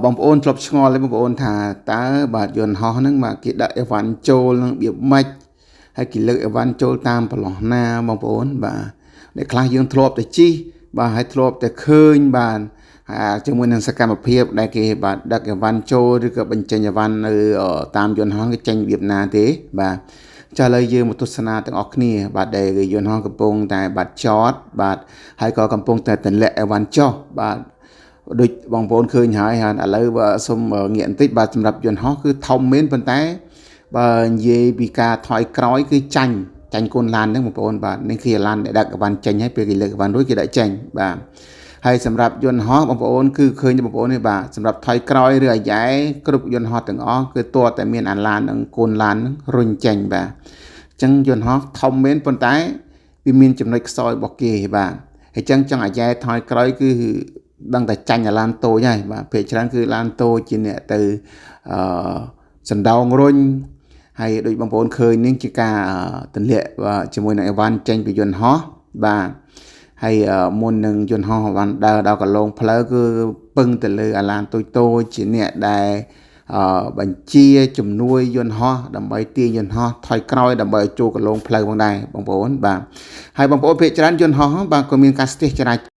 បងប្អូនធ្លាប់ឆ្ងល់ទេបងប្អូនថាតើបាទយន្តហោះហ្នឹងបាទគេដាក់អីវ៉ាន់ចូលនឹងរបៀបម៉េចហើយគេលើកអីវ៉ាន់ចូលតាមប្រឡោះណាបងប្អូនបាទអ្នកខ្លះយើងធ្លាប់តែជិះបាទហើយធ្លាប់តែឃើញបាទជាមួយនឹងសកម្មភាពដែលគេបាទដឹកអីវ៉ាន់ចូលឬក៏បញ្ចេញអីវ៉ាន់នៅតាមយន្តហោះគេចេញរបៀបណាទេបាទចាឥឡូវយើងមកទស្សនាទាំងអស់គ្នាបាទដែលយន្តហោះកំពុងតែបាទចតបាទហើយក៏កំពុងតែទម្លាក់អីវ៉ាន់ចុះបាទដូចបងប្អូនឃើញហើយឥឡូវសូមងាកបន្តិចបាទសម្រាប់យន្តហោះគឺធំមែនប៉ុន្តែបើនិយាយពីការថយក្រោយគឺចាញ់កូនឡានហ្នឹងបងប្អូនបាទនេះគឺឡានដែលដឹកអីវ៉ាន់ចេញហើយពេលគេលើកអីវ៉ាន់រួចគេដាក់ចេញបាទហើយសម្រាប់យន្តហោះបងប្អូនគឺឃើញបងប្អូននេះបាទសម្រាប់ថយក្រោយឬអាយ៉ែគ្រប់យន្តហោះទាំងអស់គឺទាល់តែមានអាឡាននិងកូនឡានរុញចេញបាទអញ្ចឹងយន្តហោះធំមែនប៉ុន្តែវាមានចំណុចខ្សោយរបស់គេបាទហើយអញ្ចឹងចង់អាយ៉ែថយក្រោយគឺដឹងតែចាញ់អាឡានតូចហើយបាទពេលច្រើនគឺឡានតូចជាអ្នកទៅសណ្ដោងរុញហើយដូចបងប្អូនឃើញនេះជាការទម្លាក់ជាមួយនឹងអីវ៉ាន់ចេញពីយន្តហោះបាទហើយមុននឹងយន្តហោះវ៉ាន់ដើរដល់កន្លងផ្លូវគឺពឹងទៅលើអាឡានតូចជាអ្នកដែលបញ្ជាជំនួយយន្តហោះដើម្បីទាញយន្តហោះថយក្រោយដើម្បីឲ្យចូលកន្លងផ្លូវផងដែរបងប្អូនបាទហើយបងប្អូនភាគច្រើនយន្តហោះបាទក៏មានការស្ទះចរាចរណ៍